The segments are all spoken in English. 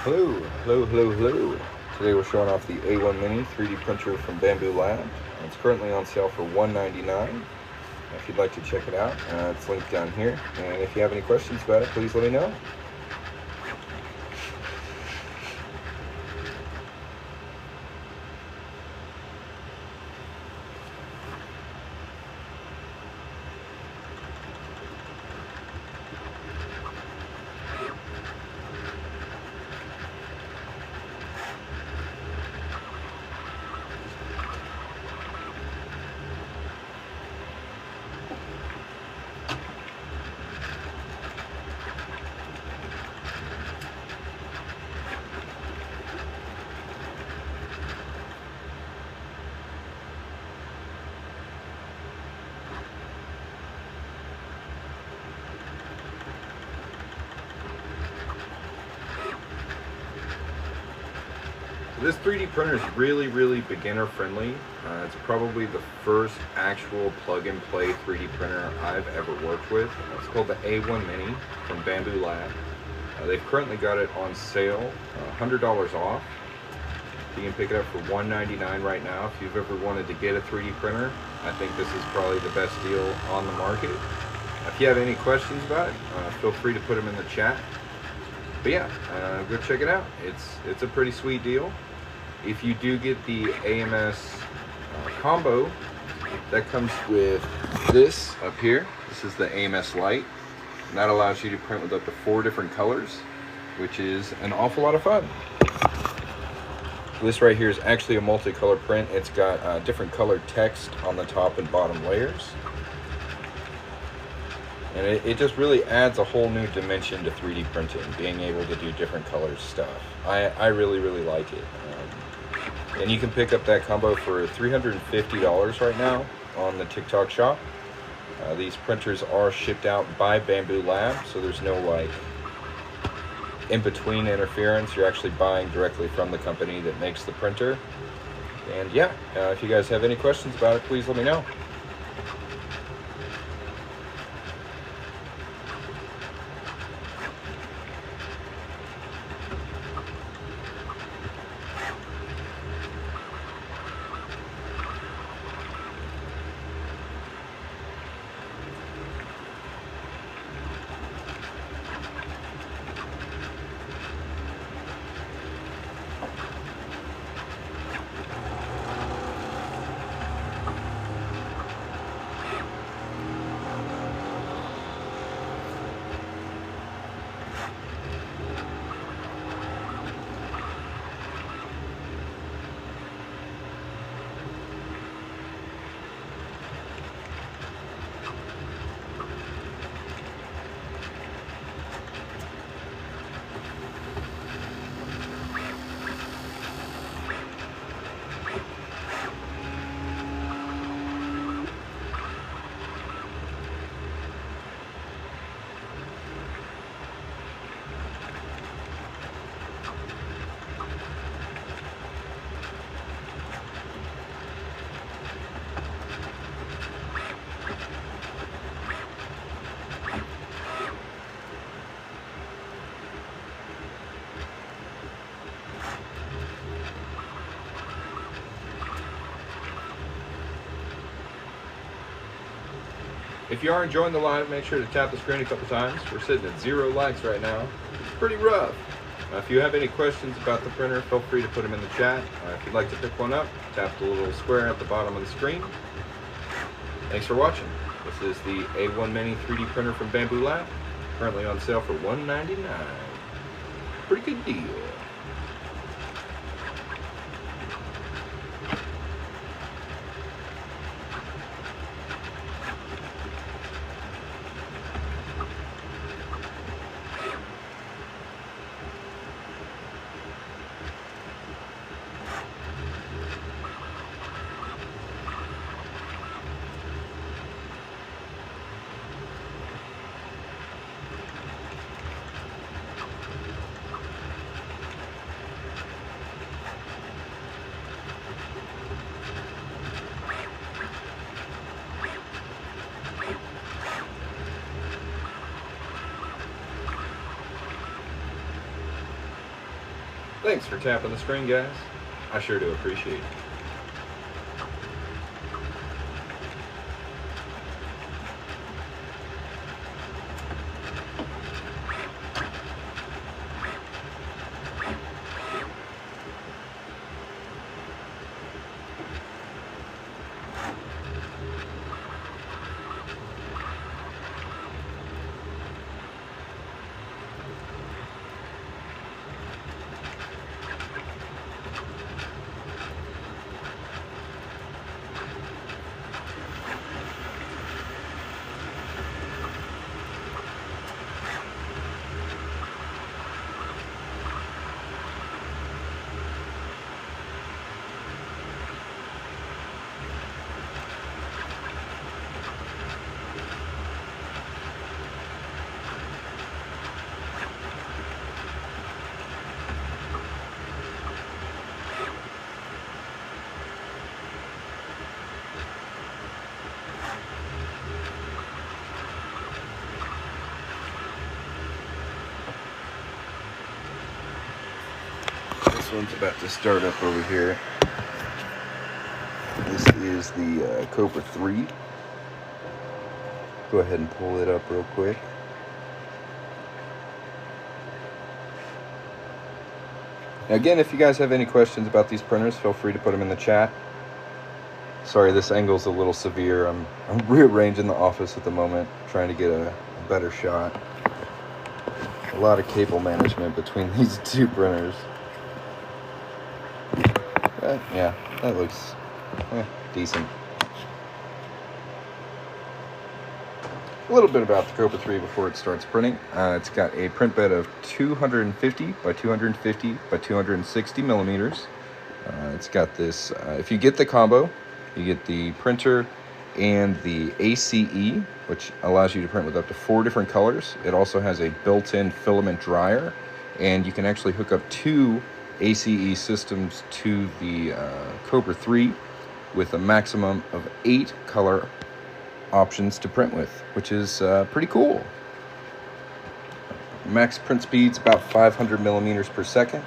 Hello. Today we're showing off the A1 Mini 3D printer from Bamboo Lab. It's currently on sale for $199. If you'd like to check it out, it's linked down here. And if you have any questions about it, please let me know. This 3D printer is really beginner friendly. It's probably the first actual plug-and-play 3D printer I've ever worked with. It's called the A1 Mini from Bamboo Lab. They've currently got it on sale, $100 off. You can pick it up for $199 right now. If you've ever wanted to get a 3D printer, I think this is probably the best deal on the market. If you have any questions about it, feel free to put them in the chat. But yeah, go check it out. It's a pretty sweet deal. If you do get the AMS combo, that comes with this up here. This is the AMS Lite, and that allows you to print with up to 4 different colors, which is an awful lot of fun. This right here is actually a multicolor print. It's got different colored text on the top and bottom layers. And it just really adds a whole new dimension to 3D printing, being able to do different colors stuff. I really like it. And you can pick up that combo for $350 right now on the TikTok shop. These printers are shipped out by Bamboo Lab, so there's no like in-between interference. You're actually buying directly from the company that makes the printer. And yeah, if you guys have any questions about it, please let me know. If you are enjoying the live, make sure to tap the screen a couple times. We're sitting at 0 likes right now. It's pretty rough. If you have any questions about the printer, feel free to put them in the chat. If you'd like to pick one up, tap the little square at the bottom of the screen. Thanks for watching. This is the A1 Mini 3D printer from Bamboo Lab, currently on sale for $199. Pretty good deal. Thanks for tapping the screen, guys. I sure do appreciate it. This one's about to start up over here. This is the Kobra 3. Go ahead and pull it up real quick. Now again, if you guys have any questions about these printers, feel free to put them in the chat. Sorry, this angle's a little severe. I'm rearranging the office at the moment, trying to get a better shot. A lot of cable management between these two printers. Yeah, that looks decent. A little bit about the Kobra 3 before it starts printing. It's got a print bed of 250 by 250 by 260 millimeters. It's got this, if you get the combo, you get the printer and the ACE, which allows you to print with up to 4 different colors. It also has a built-in filament dryer, and you can actually hook up 2 ACE systems to the Kobra 3 with a maximum of 8 color options to print with, which is pretty cool. Max print speed's about 500 millimeters per second.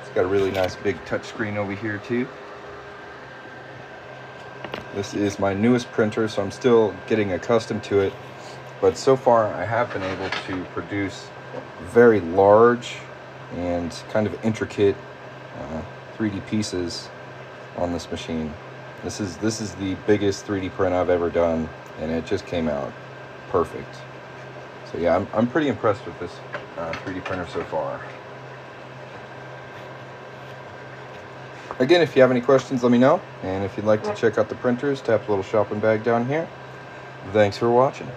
It's got a really nice big touch screen over here too. This is my newest printer, so I'm still getting accustomed to it, but so far I have been able to produce very large and kind of intricate 3D pieces on this machine. This is the biggest 3D print I've ever done, and it just came out perfect. So yeah, I'm pretty impressed with this 3D printer so far. Again, if you have any questions, let me know, and if you'd like to check out the printers, tap the little shopping bag down here. Thanks for watching.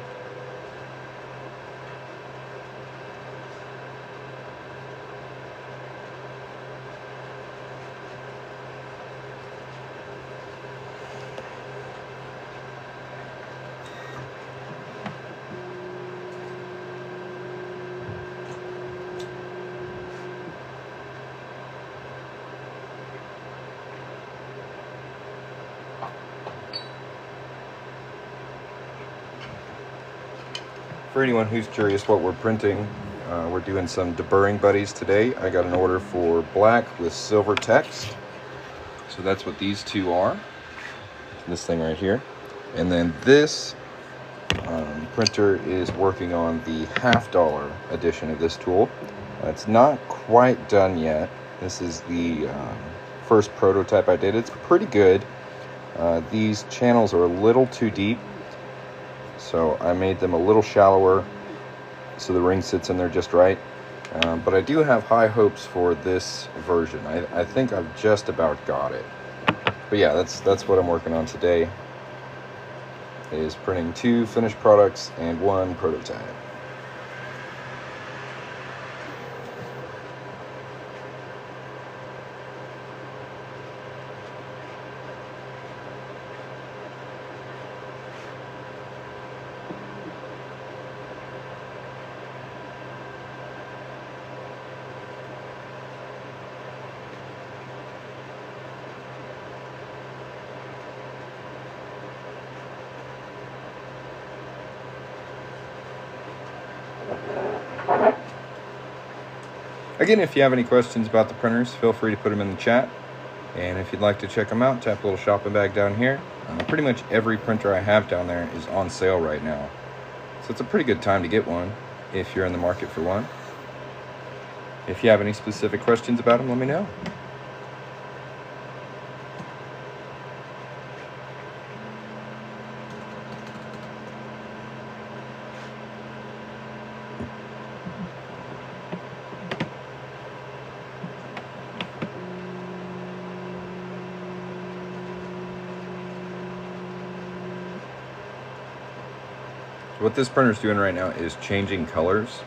For anyone who's curious what we're printing, we're doing some deburring buddies today. I got an order for black with silver text. So that's what these two are. This thing right here. And then this printer is working on the $50 edition of this tool. It's not quite done yet. This is the first prototype I did. It's pretty good. These channels are a little too deep, so I made them a little shallower so the ring sits in there just right. But I do have high hopes for this version. I think I've just about got it. But yeah, that's what I'm working on today, is printing 2 finished products and 1 prototype. Again, if you have any questions about the printers, feel free to put them in the chat. And if you'd like to check them out, tap the little shopping bag down here. Pretty much every printer I have down there is on sale right now. So it's a pretty good time to get one if you're in the market for one. If you have any specific questions about them, let me know. What this printer is doing right now is changing colors.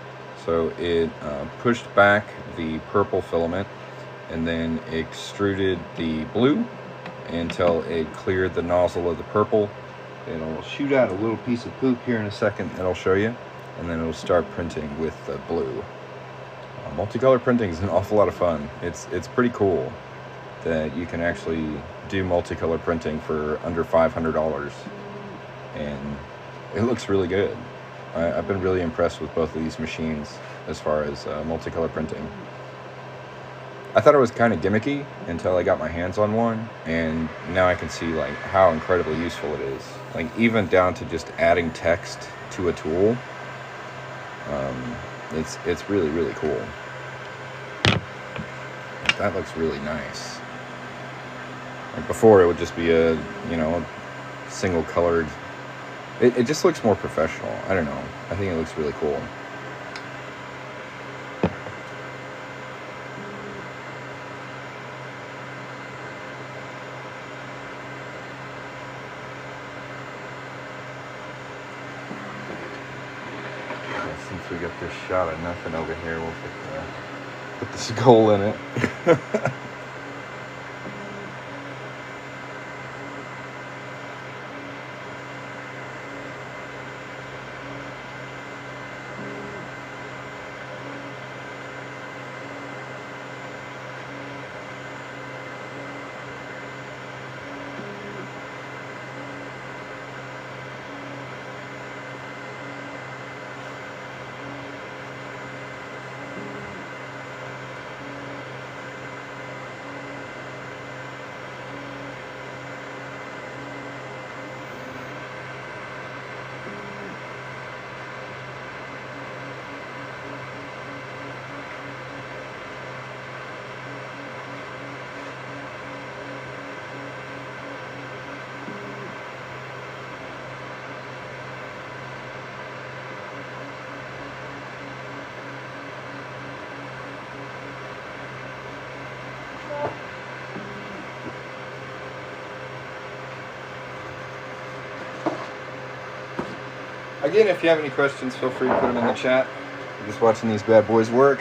So it pushed back the purple filament and then extruded the blue until it cleared the nozzle of the purple. It'll shoot out a little piece of poop here in a second that I'll show you, and then it'll start printing with the blue. Multicolor printing is an awful lot of fun. It's pretty cool that you can actually do multicolor printing for under $500, and it looks really good. I've been really impressed with both of these machines as far as multicolor printing. I thought it was kind of gimmicky until I got my hands on one, and now I can see like how incredibly useful it is. Like even down to just adding text to a tool. It's really, really cool. That looks really nice. Like before, it would just be a, you know, single colored. It just looks more professional. I don't know. I think it looks really cool. Since we got this shot of nothing over here, we'll put the skull in it. Again, if you have any questions, feel free to put them in the chat. I'm just watching these bad boys work.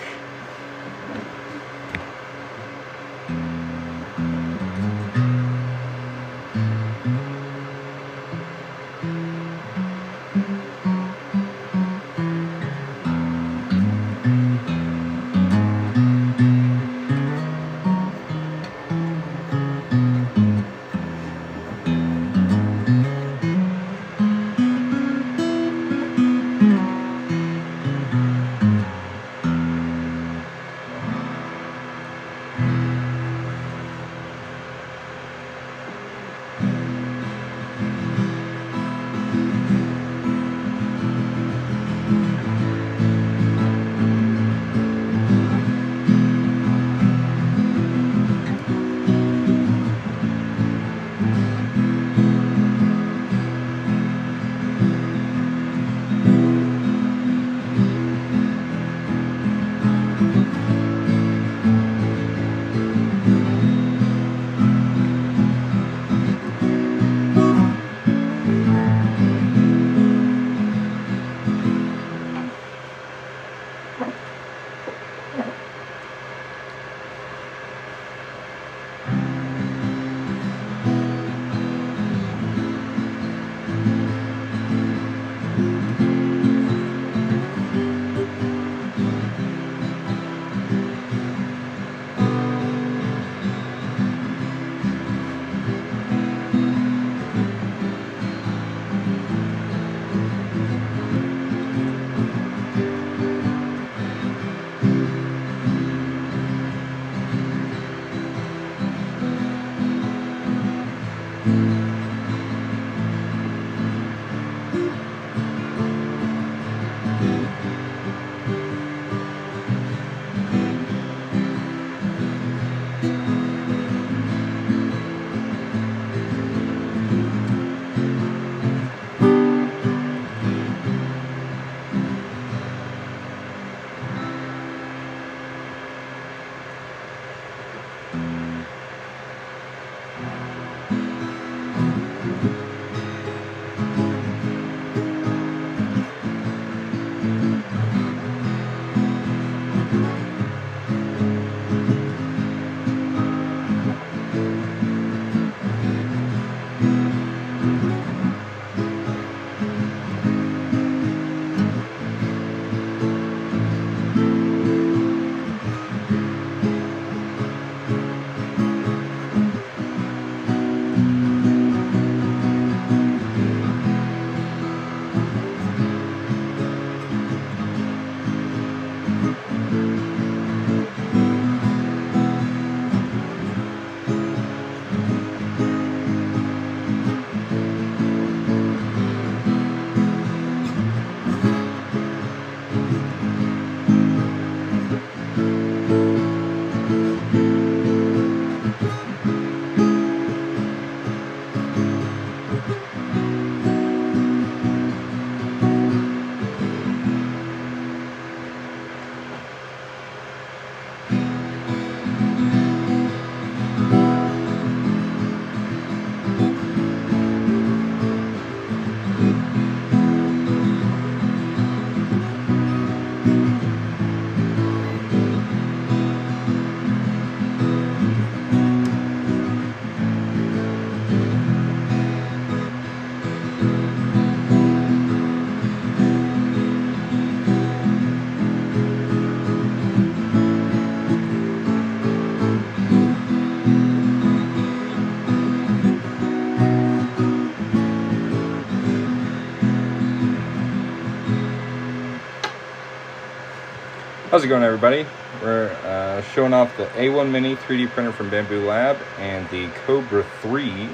How's it going, everybody? We're showing off the A1 Mini 3D printer from Bamboo Lab and the Kobra 3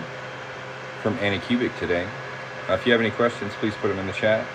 from Anycubic today. If you have any questions, please put them in the chat.